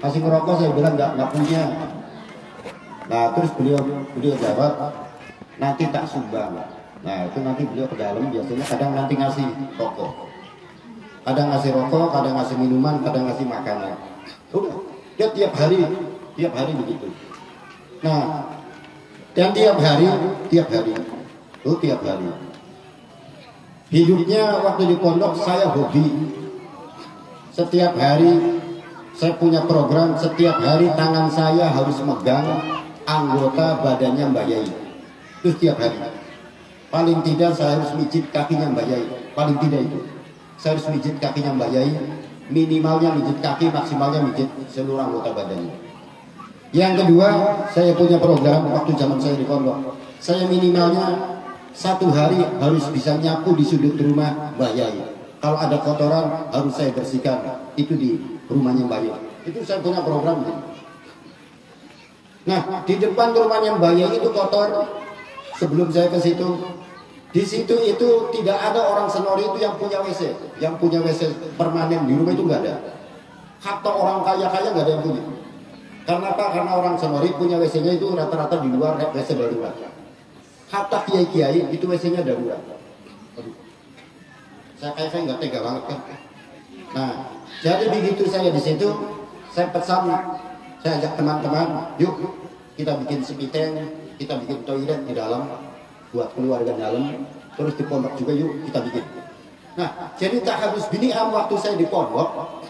masih ngerokok? Saya bilang nggak punya. Nah terus beliau jawab, nanti tak sumbang. Nah itu nanti beliau ke dalam, biasanya kadang nanti ngasih rokok, kadang ngasih rokok, kadang ngasih minuman, kadang ngasih makanan. Udah, dia tiap hari begitu. Nah, dan tiap hari. Hidupnya waktu di pondok saya hobi. Setiap hari saya punya program, setiap hari tangan saya harus megang anggota badannya Mbak Yai. Terus tiap hari. Paling tidak saya harus mijit kakinya Mbak Yai. Paling tidak itu. Saya harus mijit kakinya Mbak Yai. Minimalnya mijit kaki, maksimalnya mijit seluruh anggota badannya. Yang kedua, saya punya program waktu zaman saya di pondok. Saya minimalnya 1 hari harus bisa nyapu di sudut rumah Mbak Yai. Kalau ada kotoran harus saya bersihkan. Itu di rumahnya Mbak Yai. Itu saya punya program. Nah, di depan rumahnya Mbak Yai itu kotor. Sebelum saya ke situ, di situ itu tidak ada orang Senori itu yang punya WC. Yang punya WC permanen di rumah itu nggak ada. Hatta orang kaya-kaya nggak ada yang punya. Karena apa? Karena orang Senori punya WC-nya itu rata-rata di luar WC darurat. Hatta kiai-kiai itu WC-nya darurat. Saya nggak tega banget kan. Nah, jadi begitu saya di situ, saya pesan, saya ajak teman-teman, yuk kita bikin sepiteng, kita bikin toilet di dalam, buat keluarga dalam, terus di pondok juga yuk kita bikin. Nah, jadi tak habis biniam waktu saya di pondok,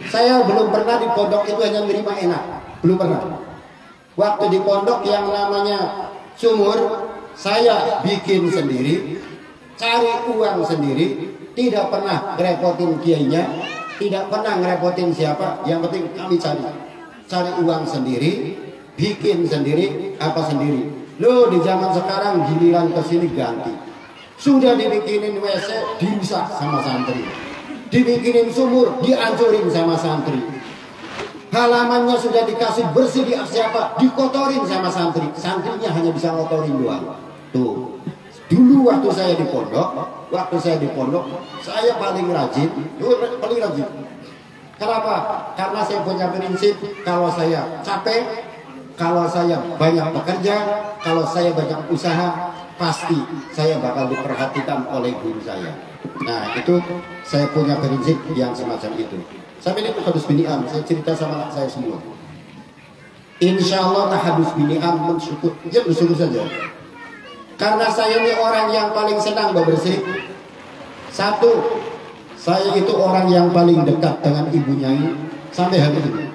saya belum pernah di pondok itu hanya menerima enak, belum pernah. Waktu di pondok yang namanya sumur, saya bikin sendiri, cari uang sendiri, tidak pernah ngerepotin kiainya, tidak pernah ngerepotin siapa, yang penting kami cari uang sendiri, bikin sendiri, apa sendiri. Loh di zaman sekarang giliran kesini ganti, sudah dibikinin WC dirusak sama santri, dibikinin sumur dihancurin sama santri, halamannya sudah dikasih bersih di siapa dikotorin sama santri, santrinya hanya bisa ngotorin doang. Tuh dulu waktu saya di pondok saya paling rajin. Kenapa? Karena saya punya prinsip, kalau saya capek, kalau saya banyak bekerja, kalau saya banyak usaha, pasti saya bakal diperhatikan oleh guru saya. Nah itu saya punya prinsip yang semacam itu. Sampai ini harus biniam, saya cerita sama anak saya semua. Insya Allah tahadus biniam mensyukur, ya bersyukur saja. Karena saya ini orang yang paling senang bebersih. Satu, saya itu orang yang paling dekat dengan ibu Nyai sampai hari ini.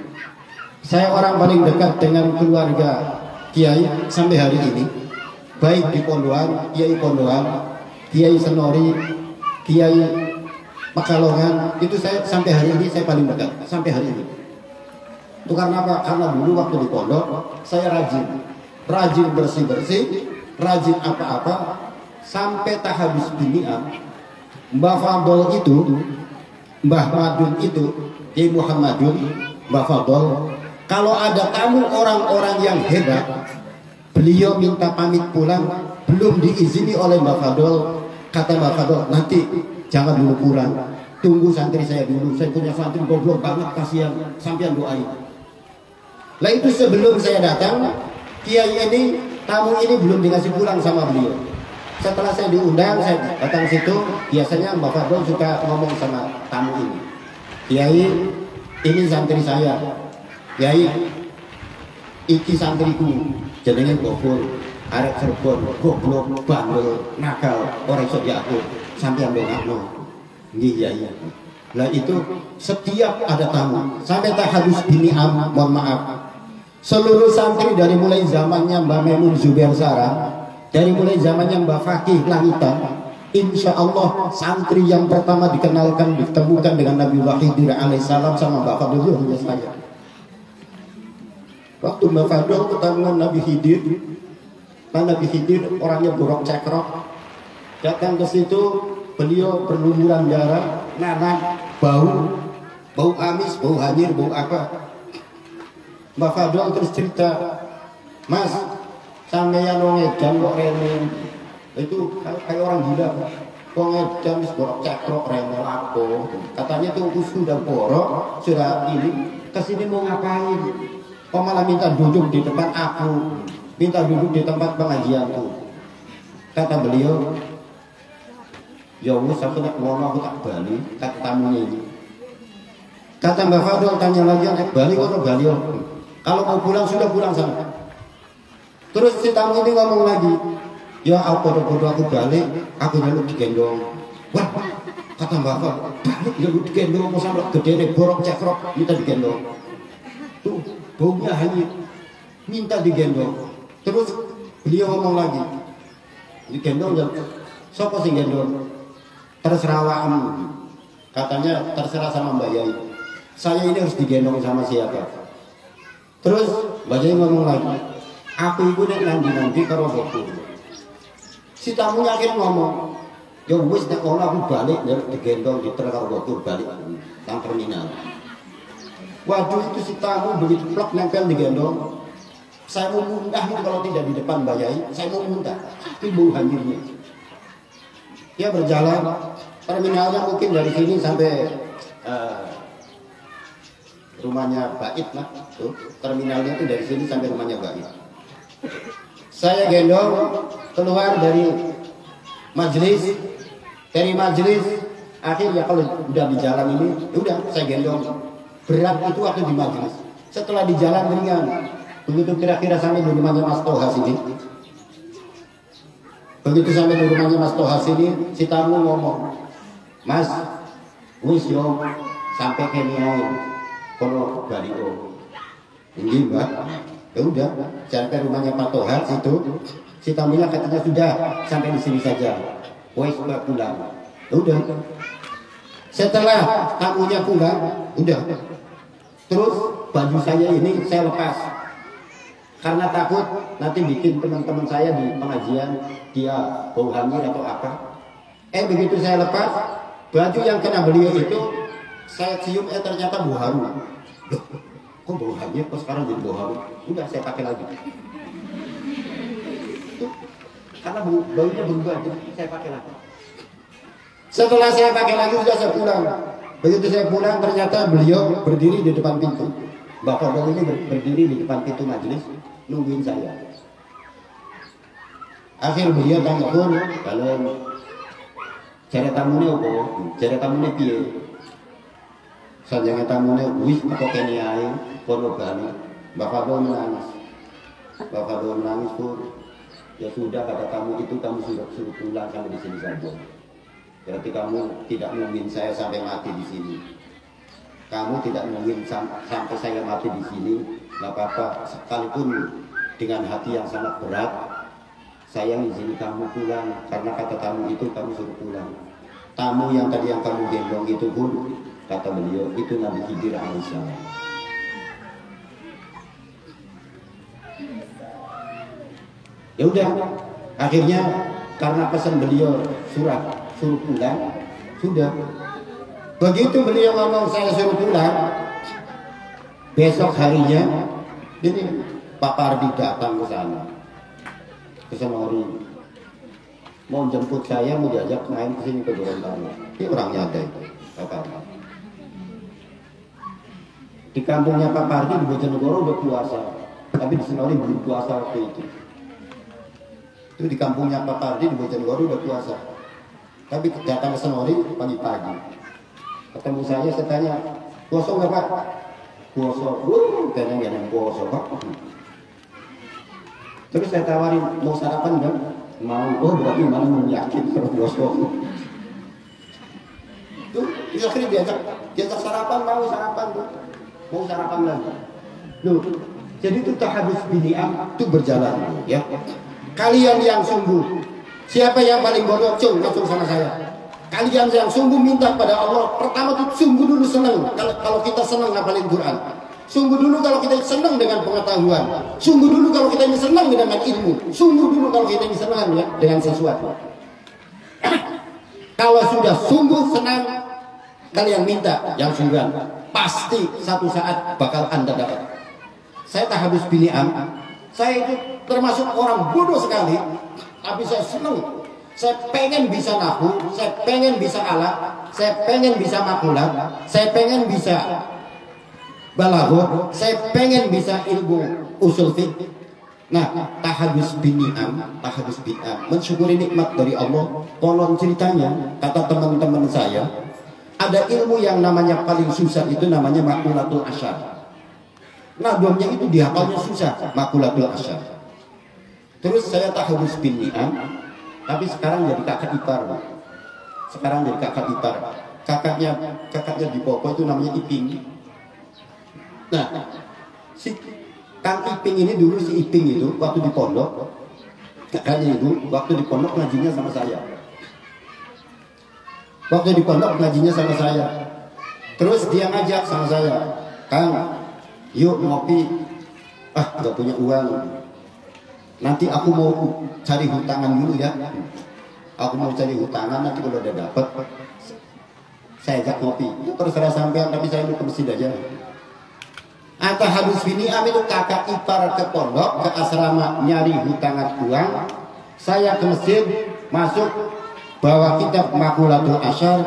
Saya orang paling dekat dengan keluarga Kiai sampai hari ini. Baik di Pondoan, Kiai Senori, Kiai Pekalongan, itu saya sampai hari ini saya paling dekat sampai hari ini. Itu karena apa? Karena dulu waktu di pondok saya rajin bersih-bersih, rajin apa-apa, sampai tak habis biniam. Mbah Fadol itu, Mbah Madun itu, Kiai Muhammadun, Mbah Fadol, kalau ada tamu orang-orang yang hebat, beliau minta pamit pulang, belum diizini oleh Mbah Fadol. Kata Mbah Fadol, nanti jangan dulu pulang, tunggu santri saya dulu, saya punya santri goblok banget, kasihan, sampean doain. Lah itu sebelum saya datang, kiai ini, tamu ini belum dikasih pulang sama beliau. Setelah saya diundang, saya datang situ, biasanya Mbak Fadol suka ngomong sama tamu ini, Kiai, ini santri saya, Kiai, iki santriku, jenenge Gofur, arek Cirebon, goblok, bandel, nakal, ora iso diatur, sampeyan ndongakno. Nggih, iya. Lah itu setiap ada tamu, sampai tak habis biniam, mohon maaf. Seluruh santri dari mulai zamannya Mbak Memun Zubair Sarah, dari mulai zamannya Mbak Fakih Langitan, insya Allah santri yang pertama dikenalkan, ditemukan dengan Nabi Khidir alaihissalam sama Mbak Fadol itu hanya saya. Waktu Mbak Fadol ketemu dengan Nabi Khidir, Nabi Khidir orangnya borok cekrok, datang ke situ, beliau berlumuran darah, nanak, bau amis, bau hanyir, bau apa. Mbak Fadol terus cerita, Mas, sampeyan wong edan kok rene. Itu kayak orang gila. Wong edan wis borok cekrok remel aku. Katanya tuh sudah borok, sudah ini kesini mau ngapain? Kok malah minta duduk di tempat aku, minta duduk di tempat pengajianku. Kata beliau, ya wis aku nak ngono aku tak bali, kata tamunya ini. Kata Mbak Fadol tanya lagi, bali kok bali? Kalau mau pulang sudah pulang sana. Terus si tamu ini ngomong lagi, ya aku bodoh aku balik, aku jaluk digendong. Wah, kata Mbak Fadol, balik jaluk digendong, mau sampai gede borok cekrok, minta digendong. Tuh, baunya hanyut, minta digendong. Terus beliau ngomong lagi, digendong ya, siapa sih gendong? Terserah awakmu. Katanya terserah sama Mbak Yai. Saya ini harus digendong sama siapa? Terus Mbak Yai ngomong lagi, aku ibu nek nanti karo boku. Si tamunya akhirnya ngomong, ya wis nek ono aku balik ya digendong di karo boku balik nang terminal. Waduh itu si tamu begitu plok nempel digendong. Saya mau muntah kalau tidak di depan Mbak Yai, saya mau muntah. Ibu hadirnya. Dia berjalan, terminalnya mungkin dari sini sampai rumahnya Bait lah. Tuh, terminalnya itu dari sini sampai rumahnya Bait. Saya gendong keluar dari majelis, akhirnya kalau udah di jalan ini, udah saya gendong. Berat itu waktu di majelis. Setelah di jalan ringan. Begitu kira-kira sampai di rumahnya Mas Toha sini. Begitu sampai di rumahnya Mas Toha sini, si tamu ngomong, Mas, wis yo sampai Kenia, kono Baliho. Ini Mbak, ya udah sampai rumahnya Pak Toha situ. Si tamunya katanya sudah sampai di sini saja. Wis pulang. Ya udah. Setelah tamunya pulang, udah. Terus baju saya ini saya lepas. Karena takut nanti bikin teman-teman saya di pengajian dia bau hanyir atau apa. Begitu saya lepas baju yang kena beliau itu, saya cium ternyata bau harum. Loh, kok bau hanyir kok sekarang jadi bau harum? Udah saya pakai lagi. Karena baunya berubah, jadi saya pakai lagi. Setelah saya pakai lagi sudah saya pulang. Begitu saya pulang ternyata beliau berdiri di depan pintu. Bapak ini berdiri di depan pintu majelis nungguin saya. Akhir beliau tanya pun kalau cara tamunya apa? Cara tamunya piye? Sanjangan tamunya wis apa kene ae kono bali. Bapak menangis. Bapak menangis pun ya sudah kata tamu itu kamu sudah suruh pulang sampai di sini saja. Berarti kamu tidak nungguin saya sampai mati di sini. Kamu tidak nungguin sampai saya mati di sini, nggak apa-apa. Sekalipun dengan hati yang sangat berat, saya izin kamu pulang karena kata tamu itu kamu suruh pulang. Tamu yang tadi yang kamu gendong itu pun kata beliau itu Nabi Khidir alaihissalam. Ya udah, akhirnya karena pesan beliau suruh pulang, sudah. Begitu beliau ngomong saya suruh pulang, besok harinya ini Pak Pardi datang ke sana, ke Senori, mau jemput saya, mau diajak main ke sini ke Gorontalo. Ini orang nyata itu Pak Pardi. Di kampungnya Pak Pardi di Bojonegoro udah puasa, tapi di Senori belum puasa waktu itu. Itu di kampungnya Pak Pardi di Bojonegoro udah puasa, tapi datang ke Senori pagi-pagi. Ketemu saya tanya, puasa nggak Pak? Puasa, kayaknya nggak ada puasa Pak. Terus saya tawarin, mau sarapan nggak? Mau. Oh berarti mana mau yakin kalau puasa. Tuh, akhirnya diajak sarapan, mau sarapan lagi. Loh, jadi itu tahabus bini'am itu berjalan, ya. Kalian yang sungguh, siapa yang paling bodoh? Langsung sama saya. Kalian yang sungguh minta pada Allah, pertama tuh sungguh dulu senang. Kalau kita senang ngapalin Quran, sungguh dulu kalau kita senang dengan pengetahuan, sungguh dulu kalau kita ini senang dengan ilmu, sungguh dulu kalau kita ini senang ya, dengan sesuatu. Kalau sudah sungguh senang, kalian minta yang sungguh, pasti satu saat bakal Anda dapat. Saya tak habis bini'am, saya itu termasuk orang bodoh sekali, tapi saya senang Saya pengen bisa nahu, saya pengen bisa alat, saya pengen bisa makulat, saya pengen bisa balaghah, saya pengen bisa ilmu usul fiqh. Nah, tahadus bin ni'am, mensyukuri nikmat dari Allah. Konon ceritanya, kata teman-teman saya, ada ilmu yang namanya paling susah, itu namanya makulatul asyar. Nadamnya itu dihafalnya susah, makulatul asyar. Terus saya tahadus bin ni'am, tapi sekarang jadi kakak ipar. Sekarang jadi kakak ipar. Kakaknya di Popo itu namanya Iping. Nah, si Kang Iping ini dulu, si Iping itu waktu di pondok, kakaknya itu waktu di pondok ngajinya sama saya. Waktu di pondok ngajinya sama saya. Terus dia ngajak sama saya, Kang, yuk ngopi. Ah, gak punya uang. Nanti aku mau cari hutangan dulu ya. Aku mau cari hutangan, nanti kalau udah dapet saya ajak ngopi. Terserah sampean, tapi saya mau ke masjid aja. Tahadus bin ni'am itu kakak ipar ke pondok, ke asrama nyari hutangan uang. Saya ke masjid, masuk, bawa kitab Makulatul Asyar,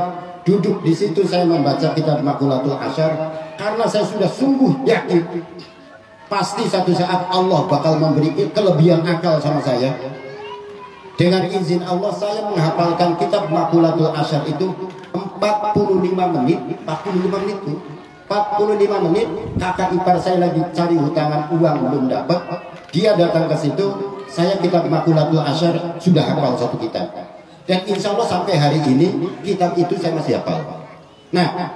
duduk di situ saya membaca kitab Makulatul Asyar karena saya sudah sungguh yakin pasti satu saat Allah bakal memberi kelebihan akal sama saya. Dengan izin Allah saya menghafalkan kitab Makulatul Asyar itu 45 menit, 45 menit tuh. 45 menit kakak ipar saya lagi cari hutangan uang belum dapat, dia datang ke situ, saya kitab Makulatul Asyar sudah hafal satu kitab. Dan insya Allah sampai hari ini kitab itu saya masih hafal. Nah,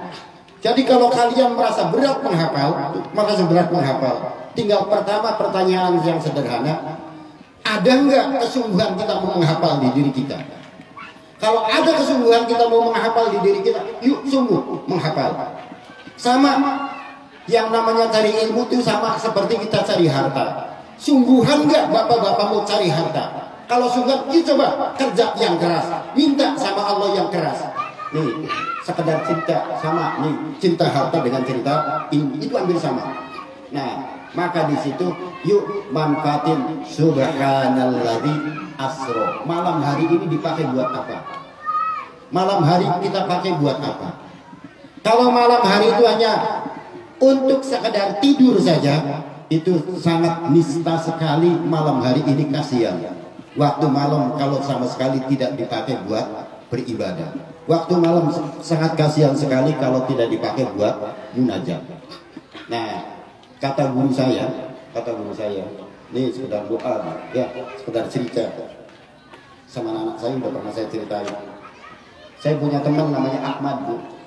jadi kalau kalian merasa berat menghafal, tinggal pertama pertanyaan yang sederhana, ada nggak kesungguhan kita mau menghafal di diri kita? Kalau ada kesungguhan kita mau menghafal di diri kita, yuk sungguh menghafal. Sama yang namanya cari ilmu itu sama seperti kita cari harta. Sungguhan nggak bapak-bapak mau cari harta? Kalau sungguhan, yuk coba kerja yang keras, minta sama Allah yang keras. Nih, sekedar cinta sama nih, cinta harta dengan cinta itu ambil sama. Nah, maka di situ yuk manfaatin subhanalladzi asro. Malam hari ini dipakai buat apa? Malam hari kita pakai buat apa? Kalau malam hari itu hanya untuk sekedar tidur saja, itu sangat nista sekali. Malam hari ini kasihan. Waktu malam kalau sama sekali tidak dipakai buat beribadah. Waktu malam sangat kasihan sekali kalau tidak dipakai buat munajat. Nah, kata guru saya, ini sekedar doa, ya, sekedar cerita. Sama anak saya udah pernah saya ceritain. Saya punya teman namanya Ahmad, Bu.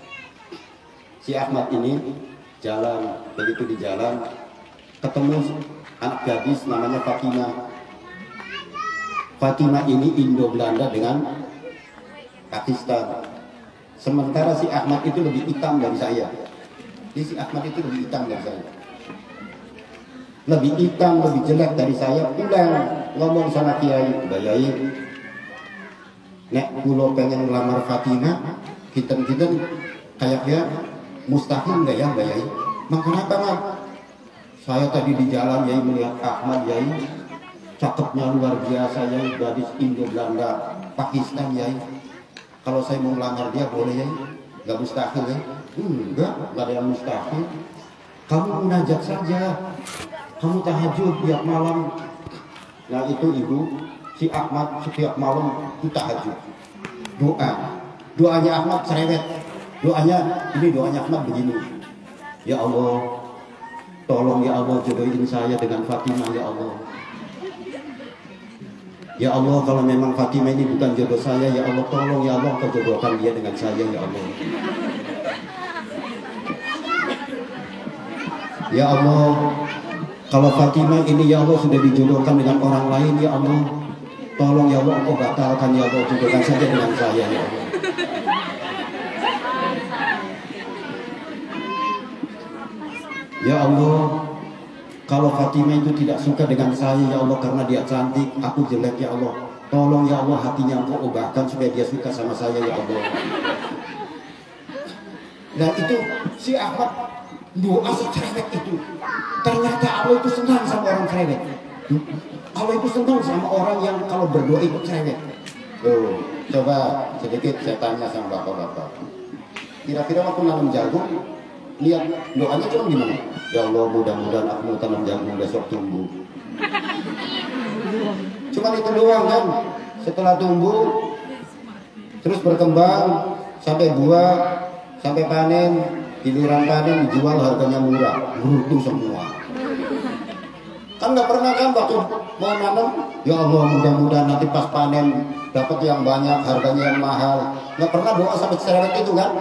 Si Ahmad ini jalan, begitu di jalan ketemu anak gadis namanya Fatimah. Fatimah ini Indo-Belanda dengan Pakistan. Sementara si Ahmad itu lebih hitam dari saya. Jadi si Ahmad itu lebih hitam dari saya. Lebih hitam, lebih jelek dari saya. Pulang ngomong sama Kiai, Bayai, nek kulo pengen ngelamar Fatimah, kita kayaknya mustahil nggak ya Bayai? Mak kenapa Mak? Saya tadi di jalan Yai melihat Ahmad Yai, cakepnya luar biasa Yai, gadis Indo-Belanda Pakistan Yai. Kalau saya mau ngelamar dia boleh Yai? Nggak mustahil ya? Enggak ada yang mustahil. Kamu munajat saja, kamu tahajud tiap malam. Nah itu ibu, si Ahmad setiap malam itu tahajud, doanya Ahmad cerewet. Doanya Ahmad begini, ya Allah, tolong ya Allah jodohin saya dengan Fatimah ya Allah. Ya Allah, kalau memang Fatimah ini bukan jodoh saya, ya Allah tolong ya Allah kau jodohkan dia dengan saya ya Allah. Ya Allah, kalau Fatimah ini ya Allah sudah dijodohkan dengan orang lain ya Allah, tolong ya Allah kau batalkan ya Allah, jodohkan saja dengan saya ya Allah. Ya Allah, kalau Fatimah itu tidak suka dengan saya ya Allah karena dia cantik, aku jelek ya Allah, tolong ya Allah hatinya Engkau ubahkan supaya dia suka sama saya ya Allah. Dan itu si Ahmad doa secerewet itu. Ternyata Allah itu senang sama orang cerewet. Allah itu senang sama orang yang kalau berdoa itu cerewet. Tuh, coba sedikit saya tanya sama bapak-bapak. Kira-kira waktu nanam jagung, lihat doanya cuma gimana? Ya Allah, mudah-mudahan aku mau tanam jagung besok tumbuh. Cuma itu doang kan. Setelah tumbuh, terus berkembang sampai buah, sampai panen, giliran panen dijual harganya murah, beruntung semua. Kan nggak pernah kan waktu mau nanam, ya Allah mudah-mudahan nanti pas panen dapat yang banyak, harganya yang mahal. Nggak pernah doa sampai cerewet itu kan?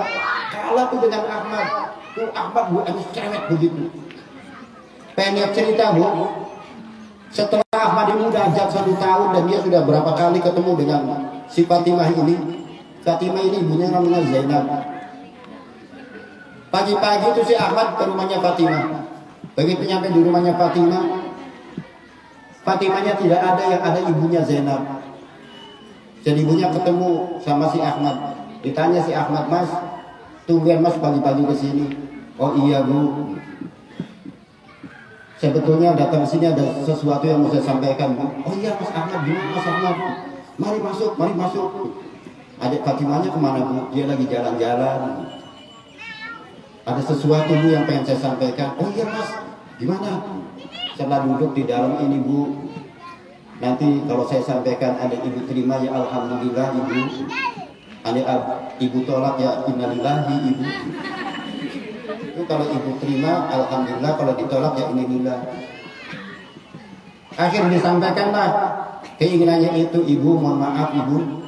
Kalah tuh dengan Ahmad. Tuh Ahmad bu, harus cerewet begitu. Pendek cerita bu. Setelah Ahmad ini udah ajak 1 tahun dan dia sudah berapa kali ketemu dengan si Fatimah ini. Fatimah ini ibunya namanya Zainab. Pagi-pagi itu si Ahmad ke rumahnya Fatimah. Begitu nyampe di rumahnya Fatimah, Fatimahnya tidak ada, yang ada ibunya Zainab. Jadi ibunya ketemu sama si Ahmad. Ditanya si Ahmad, Mas, tumben Mas pagi-pagi ke sini. Oh iya Bu. Sebetulnya datang sini ada sesuatu yang mau saya sampaikan. Oh iya Mas Ahmad, gimana Mas Ahmad? Mari masuk, mari masuk. Adik Fatimahnya kemana Bu? Dia lagi jalan-jalan. Ada sesuatu Bu yang pengen saya sampaikan. Oh iya Mas, gimana? Setelah duduk di dalam ini Bu, nanti kalau saya sampaikan ada ibu terima ya alhamdulillah ibu, ada ibu tolak ya innalillahi ibu. Itu kalau ibu terima alhamdulillah, kalau ditolak ya innalillah. Akhir disampaikanlah keinginannya itu, ibu mohon maaf ibu.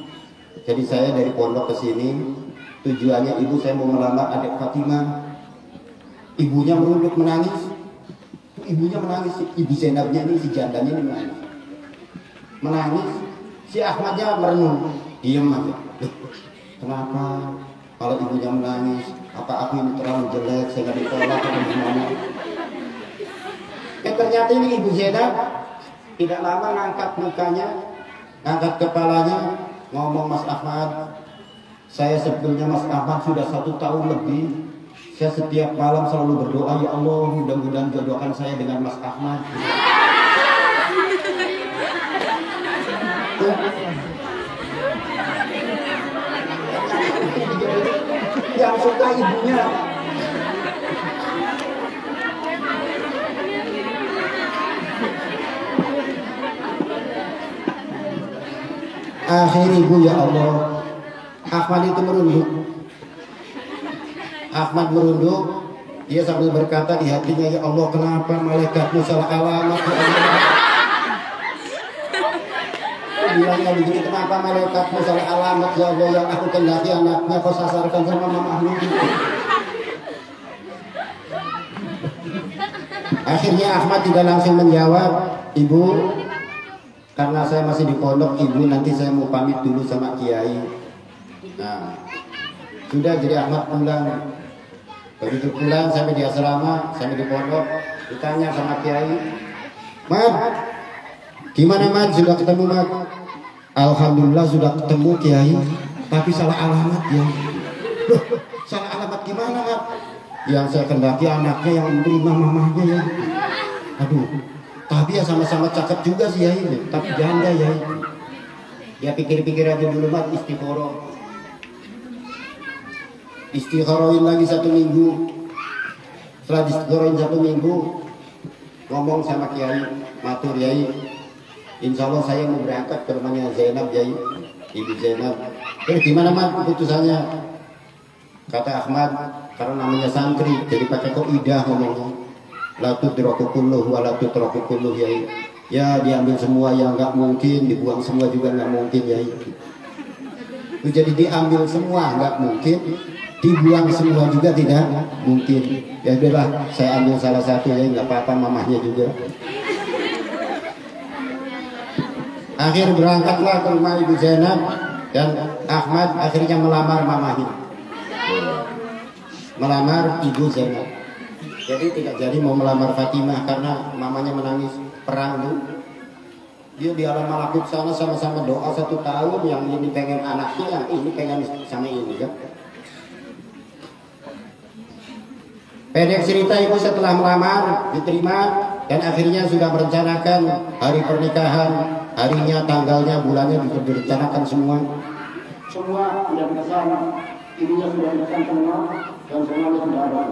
Jadi saya dari pondok ke sini tujuannya ibu saya mau melamar adik Fatimah. Ibunya merunduk menangis. Ibunya menangis, ibu Zainabnya ini, si jandanya ini menangis. Menangis, si Ahmadnya merenung, diem aja. Kenapa? Kalau ibunya menangis, apa aku ini terlalu jelek, saya nggak ditolak atau gimana? Ternyata ini ibu Zainab tidak lama ngangkat mukanya, ngangkat kepalanya, ngomong, Mas Ahmad, saya sebetulnya Mas Ahmad sudah 1 tahun lebih. Saya setiap malam selalu berdoa, ya Allah mudah-mudahan jodohkan saya dengan Mas Ahmad. Yang suka ibunya. Akhir ibu ya Allah, Ahmad itu merunduk. Ahmad merunduk, dia sambil berkata di hatinya, ya Allah kenapa malaikatmu salah alamat ya Allah. Bilangnya begini, kenapa malaikatmu salah alamat ya Allah, yang aku kendaki anaknya kau sasarkan sama mamahmu. Akhirnya Ahmad tidak langsung menjawab, ibu, karena saya masih di pondok ibu, nanti saya mau pamit dulu sama kiai. Nah, sudah, jadi Ahmad pulang. Begitu pulang sampai di asrama, sampai di pondok, ditanya sama kiai, Mat, gimana Mat, sudah ketemu Mat? Alhamdulillah sudah ketemu kiai, tapi salah alamat ya. Loh, salah alamat gimana Mat? Yang saya kendaki anaknya yang menerima mamahnya ya. Aduh, tapi ya sama-sama cakep juga sih ya ini, tapi janda ya. Ya pikir-pikir aja dulu Mat, istiqoroh. Istikharoin lagi 1 minggu. Setelah istikharoin 1 minggu, ngomong sama kiai, matur yai, insya Allah saya mau berangkat ke rumahnya Zainab yai, ibu Zainab. Terus gimana Mat keputusannya? Kata Ahmad, karena namanya santri, jadi pakai kaidah ngomongnya. La tudraku kulluh wa la tutraku kulluh yai. Ya diambil semua yang nggak mungkin, dibuang semua juga nggak mungkin yai. Jadi diambil semua nggak mungkin, dibuang semua juga tidak mungkin. Ya udahlah, saya ambil salah satu ya, nggak apa-apa mamahnya juga. Akhir berangkatlah ke rumah ibu Zainab dan Ahmad akhirnya melamar mamahnya, melamar ibu Zainab. Jadi tidak jadi mau melamar Fatimah karena mamanya menangis perang tuh. Dia di alam malakut sana sama-sama doa 1 tahun, yang ini pengen anaknya, yang ini pengen sama ini ya. Pendek cerita ibu setelah melamar diterima, dan akhirnya sudah merencanakan hari pernikahan, harinya, tanggalnya, bulannya sudah direncanakan semua. Semua sudah dipesan, ininya sudah dipesan semua, dan semuanya sudah ada.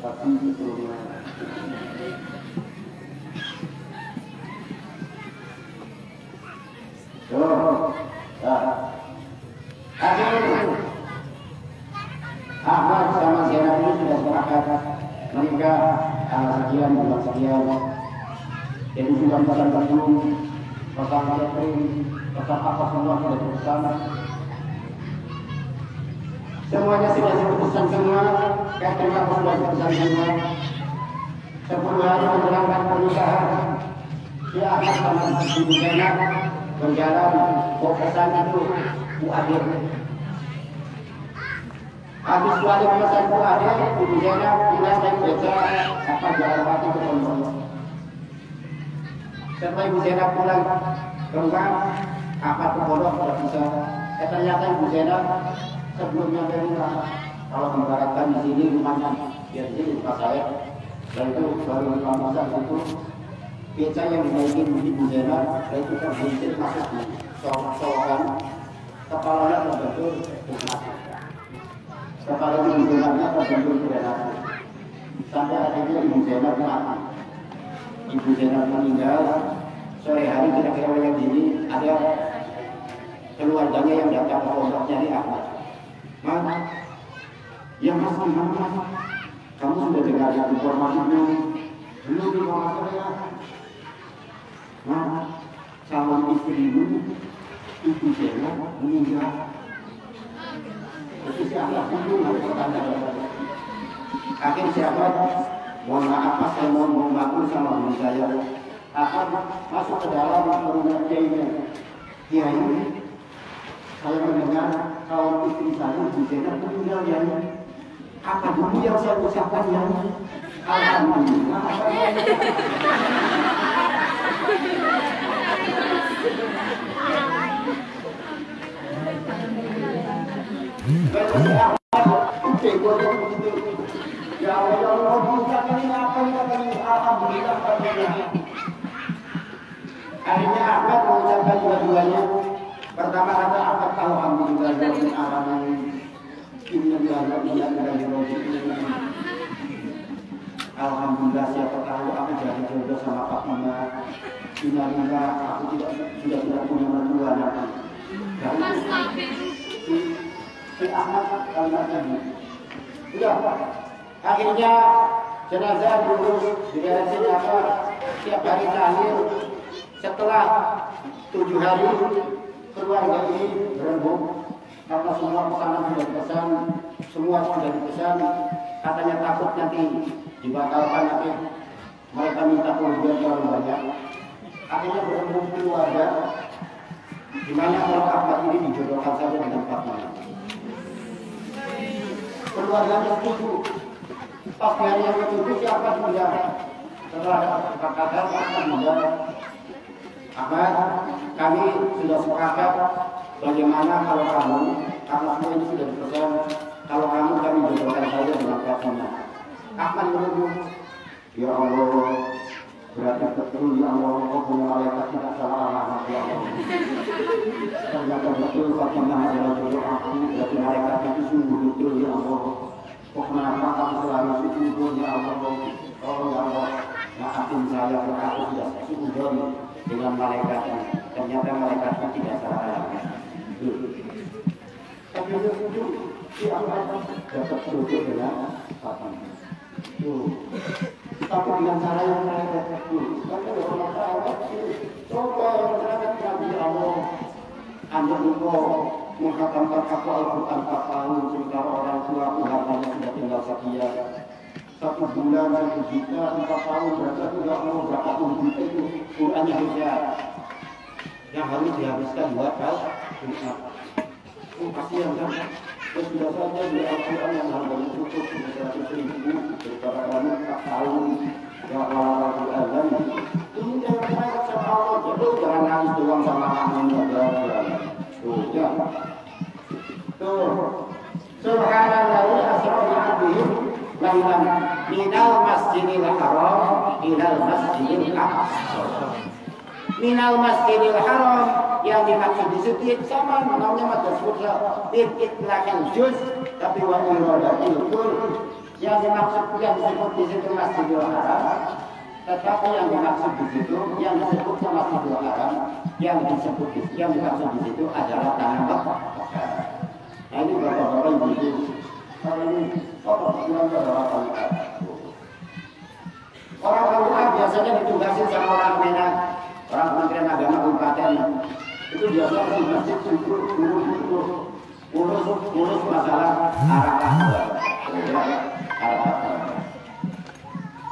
Tapi sebelumnya Ahmad sama Zainab ini sudah sepakat menikah tanggal sekian, bulan sekian. Jadi sudah pesan belum, pesan catering, pesan apa semua sudah dipesan. Semuanya sudah dipesan semua, catering apa sudah dipesan semua. 10 hari menjelang pernikahan, dia akan sama Ibu Zainab berjalan pesan itu Bu Adir. Habis balik pesan Bu Adir, Ibu Zainab bilang naik beca apa jalan waktu ke pondok. Setelah Ibu Zainab pulang ke rumah, apa ke pondok tidak bisa. Ternyata Ibu Zainab sebelumnya ke rumah, kalau membaratkan di sini rumahnya, di sini rumah saya. Dan itu baru masa itu beca yang dinaikin Ibu Zainab, dan itu terbentuk masuk di soal-soalan kepalanya terbentur hikmat, kepala Ibu Zainabnya terbentur berat, sampai akhirnya Ibu Zainab mati. Ibu Zainab meninggal sore hari, kira-kira yang ini ada keluarganya yang datang ke pondoknya di Ahmad. Mana? Yang masih mana? Kamu sudah dengar informasi belum? Belum di bawah saya. Nah, calon istrimu Ibu Zainab meninggal. Terus siapa pun harus bertanya. Akhir siapa? Mohon maaf, saya mau membangun sama ibu saya. Akan masuk ke dalam rumah kiainya. Kiai, saya mendengar calon istri saya Ibu Zainab meninggal ya. Apa dulu yang saya ucapkan ya? Alhamdulillah. Ya Allah, ucapkan ini apa ini? Alhamdulillah. Akhirnya Ahmad mengucapkan dua-duanya. Pertama kata Ahmad, alhamdulillah rabbil alamin. Alhamdulillah, siapa tahu aku jadi jodoh sama Pak Mama. Innalillah, aku tidak punya mertua nanti. Si Ahmad kalimatnya udah. Akhirnya jenazah dulu diberesin apa tiap hari terakhir. Setelah 7 hari keluarga ini berembuk. Karena semua pesanan sudah dipesan, semua sudah dipesan, katanya takut nanti dibatalkan, nanti mereka minta kerugian terlalu banyak. Akhirnya berembuk keluarga, dimana kalau Ahmad ini dijodohkan saja dengan Fatmah. Keluarganya setuju. Pas hari yang ketujuh siapa sudah setelah kesepakatan Ahmad sudah. Ahmad, kami sudah sepakat. Bagaimana kalau kamu, karena semua ini sudah dipesan, kalau kamu kami jodohkan saja dengan Fatmah. Ahmad menunggu. Ya Allah, berarti betul ya Allah, kau punya malaikat tidak salah alamat ya Allah. Ternyata betul Fatmah adalah jodoh aku, berarti malaikat itu sungguh betul ya Allah. Kok kenapa kamu selalu sungguh ya Allah? Oh ya Allah, maafin saya kalau aku sudah sungguh dengan malaikatnya. Ternyata malaikatnya tidak salah alamat. Tapi itu si Ahmad dapat duduk dengan Fatmah. Tapi dengan cara yang mereka itu, tapi orang Arab coba mereka Nabi Allah, anda engkau menghatamkan aku Al-Quran 4 tahun, sementara orang tua aku hartanya sudah tinggal sekian. 1 bulan 1 juta, 4 tahun berarti tidak mau berapa puluh juta itu Qurannya harusnya yang harus dihabiskan buat Quran. Oh kasihan kan? Terus sudah saja di Al-Quran yang harganya cukup 100.000 daripada kami tak tahu ya Allah azan. Ini jangan naik sama Allah, jadi jangan nangis doang sama angin saja. Oh ya, Tuh. Subhanallahi asra bi 'abdihi lailan minal masjidil haram ilal masjidil aqsa. Minal masjidil haram yang dimaksud di situ sama namanya madas futsal itlaqal juz tapi wa iradatil kull yang dimaksud yang disebut di situ masjidil haram tetapi yang dimaksud di situ yang disebut masjidil haram yang dimaksud di situ adalah tanah Mekah. Nah ini bapak-bapak ibu-ibu orang KUA biasanya ditugasin sama orang Menak, orang Kementerian Agama Kabupaten itu biasanya di masjid urus masalah arah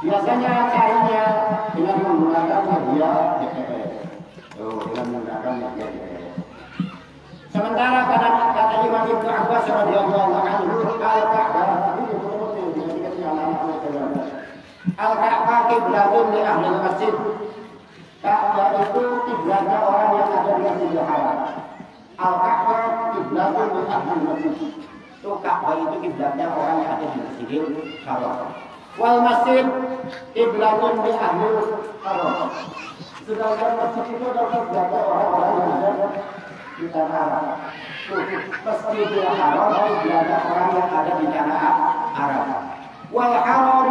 biasanya carinya dengan menggunakan media DPR. Dengan menggunakan media DPR. Sementara kata Imam Ibnu Abbas radhiyallahu anhu Al-Ka'bah kiblatun li ahli masjid. Ka'bah itu kiblatnya orang yang ada di Masjidil Haram. Al-Ka'bah kiblatun li ahli masjid. Itu Ka'bah itu kiblatnya orang yang ada di Masjidil Haram. Wal masjid kiblatun li ahli haram. Sedangkan masjid itu adalah kiblatnya orang-orang yang ada di tanah Arab. Masjidil Haram kiblatnya orang yang ada di tanah Arab. Wal haram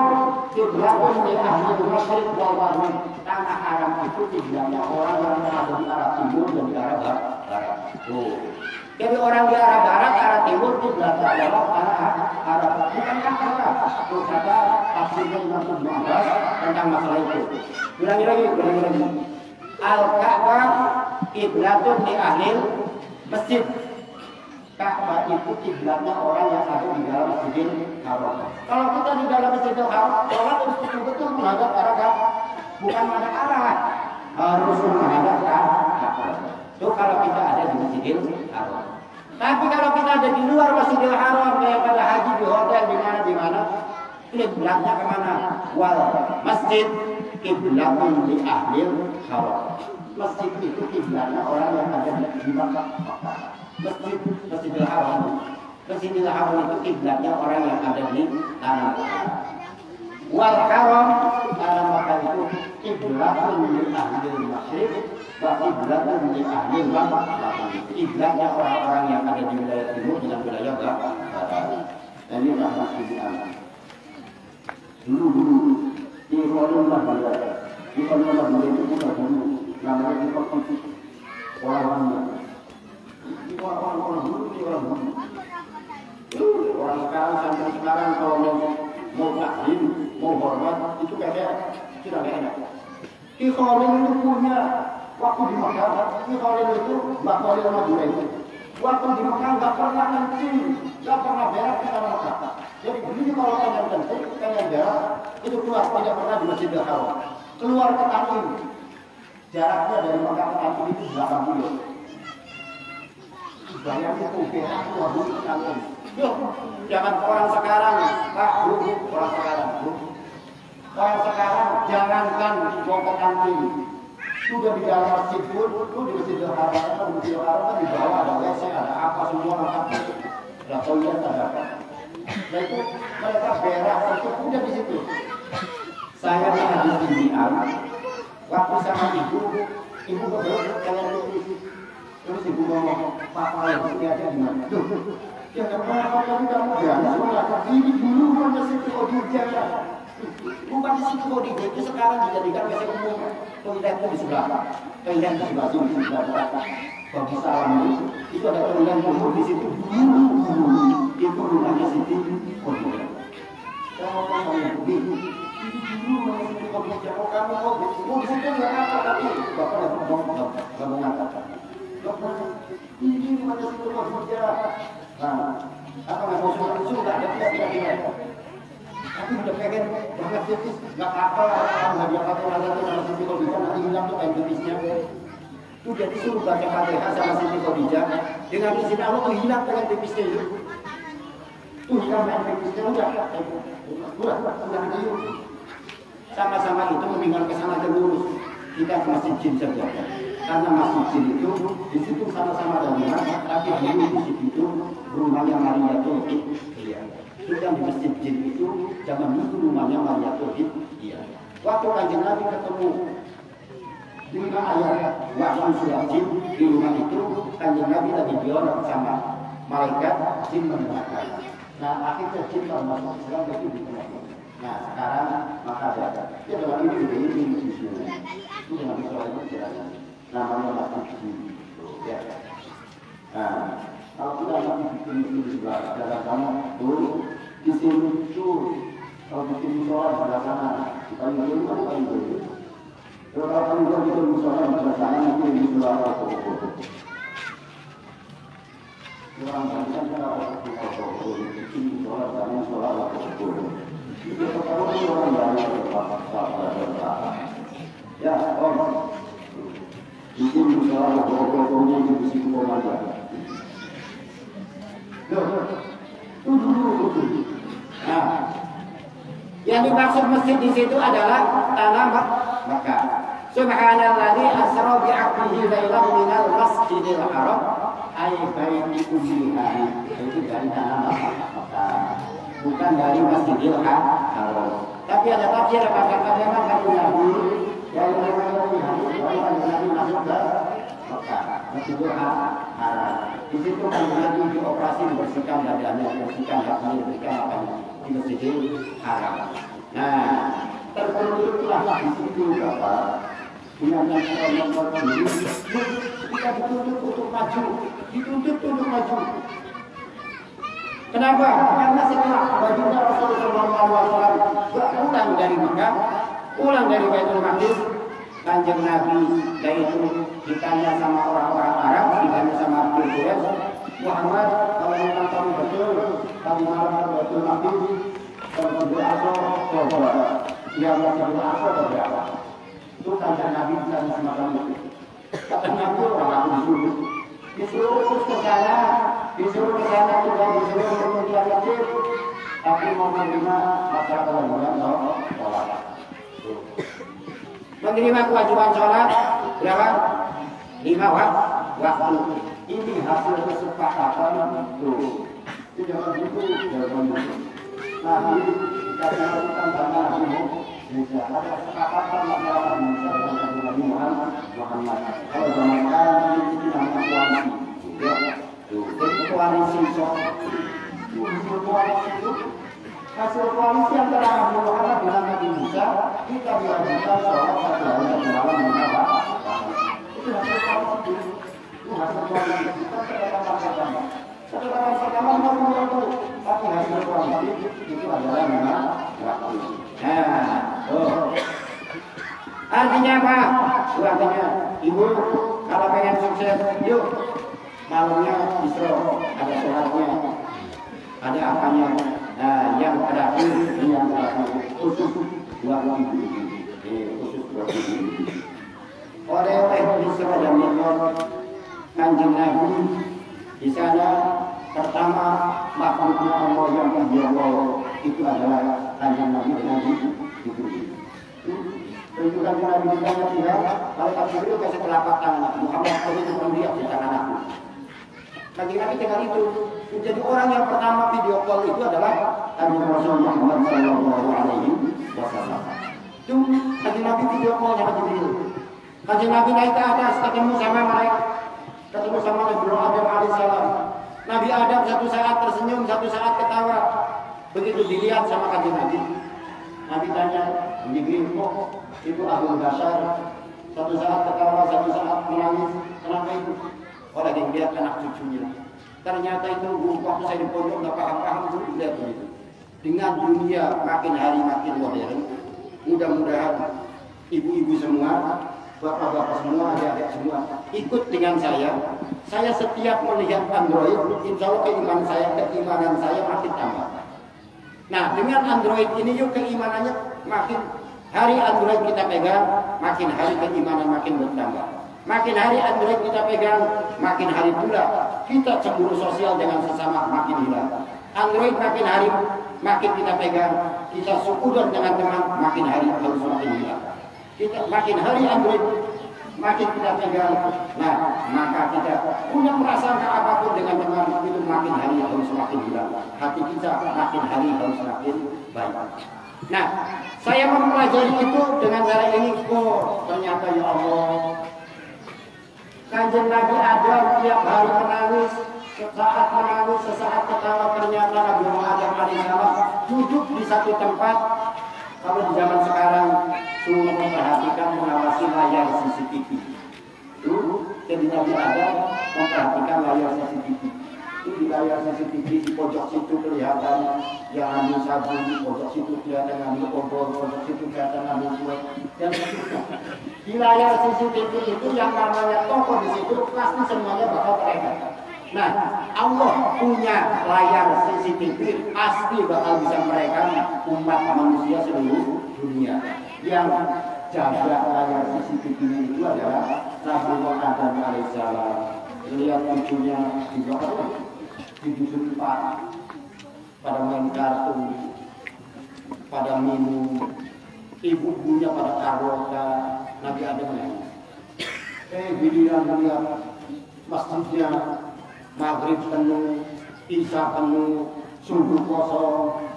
kiblatun li ahli masyriq wal maghrib. Tanah Arab itu kiblatnya orang yang ada di Arab Timur dan di Arab Barat. Jadi orang di Arab Barat, Arab Timur kiblatnya adalah tanah Arab. Bukankah Arab? Itu kata tafsirnya Imam Ibnu Abbas tentang masalah itu. Ulangi lagi. Al-Ka'bah kiblatun li ahli masjid. Ka'bah itu kiblatnya orang yang ada di dalam Masjidil Haram. Kalau kita di dalam Masjidil Haram, sholat harus betul-betul menghadap arah Ka'bah, bukan menghadap arah, harus menghadap Ka'bah. Itu kalau kita ada di Masjidil Haram. Tapi kalau kita ada di luar Masjidil Haram, kayak pada haji di hotel di mana, kiblatnya kemana? Wal masjid kiblatun li ahli haram. Masjid itu kiblatnya orang yang ada di Makkah. Masjidil Haram itu kiblatnya orang yang ada di tanah wal haram tanah Makkah itu kiblatun li ahli masyriq wa kiblatun li ahli maghrib. Kiblatnya orang-orang yang ada di wilayah timur dengan wilayah barat. Dan ini adalah masjid dulu di Kuala Lumpur itu bukan dulu namanya di Konstitusi orang sekarang sampai sekarang kalau mau taklim, mau hormat itu kayak sudah gak enak. Ki Khalil itu punya waktu di Mekah, Ki Khalil itu Mbak Khalil Madura itu waktu di Mekah gak pernah kencing, gak pernah berak di tanah Mekah. Jadi beliau kalau pengen kencing, pengen berak itu keluar, tidak pernah di Masjidil Haram. Keluar ke Tanjung, jaraknya dari Mekah ke Tanjung itu 80 km. Bayang itu berak keluar dulu ke Tanjung. Jangan orang sekarang, Pak, orang sekarang jangankan mau ke Tanjung, sudah di dalam masjid pun, itu di Masjidil Haram, di bawah ada WC, ada apa semua lengkap. Ada toilet, ada apa. Nah itu mereka berak itu udah di situ. Saya di hadis Indian, waktu sama ibu betul kalian terus ibu ngomong Pak Paling itu ada di mana? Ya kenapa kamu berani mengatakan ini dulu mana situ Khadijah? Bukan di situ Khadijah, itu sekarang dijadikan WC umum. Toiletnya di sebelah, toilet di sebelah sini di sebelah bagi salam itu ada toilet umum di situ. Itu rumahnya Siti Khadijah. Kalau kamu begini, ini dulu mana Siti Khadijah? Kalau kamu mau di situ nggak apa tapi bapak nggak mau ngatakan. Ini rumahnya Siti Khadijah. Nah, apa nggak mau suruh nggak ada tidak. Aku udah pengen banget tipis, nggak apa lah kalau hadiah Fatihah itu sama Siti Khadijah nanti hilang tuh kain tipisnya. Udah disuruh baca Fatihah sama Siti Khadijah dengan izin Allah tuh hilang kain tipisnya itu. Tuh hilang kain tipisnya udah sama-sama itu mendingan kesana aja lurus. Kita masih jin saja. karena masjid itu di situ sama-sama bangunan, tapi dulu di situ rumahnya Maria Tauhid. Iya. Itu yang di masjid Jin itu zaman itu rumahnya Maria Tauhid. Iya. Waktu Kanjeng Nabi ketemu 5 ayat wahyu surat jin di rumah itu, Kanjeng Nabi lagi diorang sama malaikat jin mendengarkan. Nah akhirnya jin kalau masuk Islam itu diterima. Nah sekarang maka ada ya dalam ini itu dengan soal itu jelasnya namanya masuk jin. Ya. Nah kalau kita lagi bikin itu juga dalam kamu dulu di sini itu kalau bikin soal sebelah sana kita ini kan dulu. Kalau kamu itu misalnya bersama nanti di luar atau orang banyak kalau itu orang banyak soal atau itu kalau orang banyak ya itu misalnya pokoknya itu di situ orang nah yang dimaksud masjid di situ adalah tanah Makkah. Subhanalladzi asra bi 'abdihi lailan minal masjidil haram ay baiti ummiha. Itu dari tanah Makkah. Bukan dari Masjidil Haram. Tapi ada tafsir kata-kata Nabi yang Nabi masuk ke Makkah, Masjidil Haram. Di situ kan Nabi dioperasi membersihkan badannya, membersihkan hatinya, membersihkan apanya di Masjidil Haram. Nah, terbentuklah di situ Bapak. Dengan yang ini, kita dituntut untuk maju, dituntut untuk maju. Kenapa? Karena setelah baginda Rasulullah SAW pulang dari Mekah, pulang dari Baitul Maqdis, Kanjeng Nabi yaitu ditanya sama orang-orang Arab, ditanya sama Abdul Quraisy, Muhammad, kalau memang kamu betul, kamu malam Baitul Maqdis, kamu berapa? Dia mau berapa berapa? Itu Kanjeng Nabi ditanya sama kamu. Kata Nabi orang aku disuruh terus ke sana, disuruh ke sana juga disuruh kemudian kecil, tapi mau menerima maka kewajiban sholat. Menerima kewajiban sholat berapa? 5 waktu. Ini hasil kesepakatan itu. Itu jangan gitu, jangan gitu. Nanti kita lakukan tanpa ilmu. Ada kesepakatan masalah Nabi Muhammad. Kalau zaman sekarang itu namanya koalisi. Jadi koalisi hasil koalisi antara Nabi Muhammad dengan Nabi Musa, kita diwajibkan sholat 1 hari 1 malam mengapa? Itu hasil koalisi. Itu hasil koalisi. Kita sekarang tapi hasil koalisi itu adalah memang waktu. Artinya apa? Artinya ibu kalau pengen sukses, yuk malamnya Isra, ada sholatnya, ada apanya. Nah, yang terakhir yang khusus buat ibu, khusus buat ibu. Oleh Isra dan Mi'raj Kanjeng Nabi di sana pertama makhluknya Allah yang kedua itu adalah Kanjeng Nabi itu. Tunjukkan Nabi ditanya dia, malaikat Jibril kasih telapak tangan Muhammad itu dia di tangan aku. Kanjeng Nabi tinggal itu. Jadi orang yang pertama video call itu adalah Nabi Rasulullah Muhammad Sallallahu Alaihi Wasallam. Itu Kanjeng Nabi video call sama Jibril. Kanjeng Nabi naik ke atas ketemu sama malaikat, ketemu sama Nabi Adam alaihissalam. Nabi Adam satu saat tersenyum, satu saat ketawa. Begitu dilihat sama Kanjeng Nabi. Nabi tanya, Jibril, kok itu Abu Basar satu saat ketawa, satu saat menangis, kenapa itu? Oh lagi melihat anak cucunya. Ternyata itu waktu saya di pondok nggak paham-paham itu lihat begitu. Dengan dunia makin hari makin modern, mudah-mudahan ibu-ibu semua, bapak-bapak semua, adik-adik semua ikut dengan saya. Saya setiap melihat Android, insya Allah keimanan saya makin tambah. Nah dengan Android ini yuk keimanannya makin hari Android kita pegang, makin hari keimanan makin bertambah. Makin hari Android kita pegang, makin hari pula kita cemburu sosial dengan sesama makin hilang. Android makin hari makin kita pegang, kita suudon dengan teman makin hari harus makin hilang. Kita makin hari Android makin kita tinggal, nah maka kita punya perasaan apapun dengan teman itu makin hari harus semakin hilang, hati kita makin hari harus semakin baik. Nah, saya mempelajari itu dengan cara ini, kok ternyata ya Allah, Kanjeng Nabi Adam tiap hari menangis, sesaat menangis, sesaat ketawa. Ternyata Nabi Adam alaihissalam duduk di satu tempat. Kalau di zaman sekarang sungguh memperhatikan mengawasi layar CCTV. Jadi Nabi Adam memperhatikan layar CCTV. Itu di layar CCTV di pojok situ kelihatan yang ambil sabun, di pojok situ kelihatan ambil obor, pojok situ kelihatan ambil kue, dan seterusnya. Di layar CCTV itu yang namanya toko di situ pasti semuanya bakal terlihat. Nah, Allah punya layar CCTV pasti bakal bisa merekam umat manusia seluruh dunia. Yang jaga layar CCTV itu adalah Nabi Adam alaihissalam. Lihat cucunya di bawah, di dusun pada main kartu, pada minum, ibunya pada karaoke. Nabi Adam nangis. Giliran melihat masjidnya maghrib penuh, isya penuh, subuh kosong.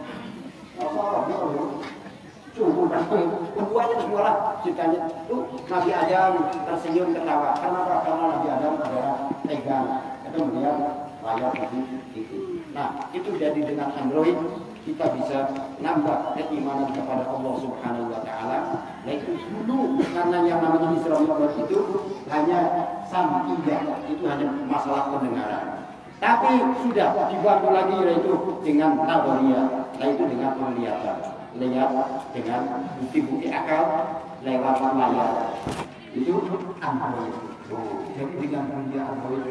Subuh penuh, semuanya semua ceritanya. Nabi Adam tersenyum ketawa. Kenapa? Karena Nabi Adam adalah tegang. Itu melihat layar itu. Nah, itu jadi dengan Android kita bisa nambah keimanan kepada Allah Subhanahu wa Ta'ala. Nah, itu dulu karena yang namanya Isra Mi'raj itu hanya sam'iyah, itu hanya masalah pendengaran. Tapi sudah dibantu lagi yaitu dengan nadhariyah, yaitu dengan penglihatan, lihat dengan bukti-bukti akal lewat layar. Itu Android. Jadi dengan dunia Android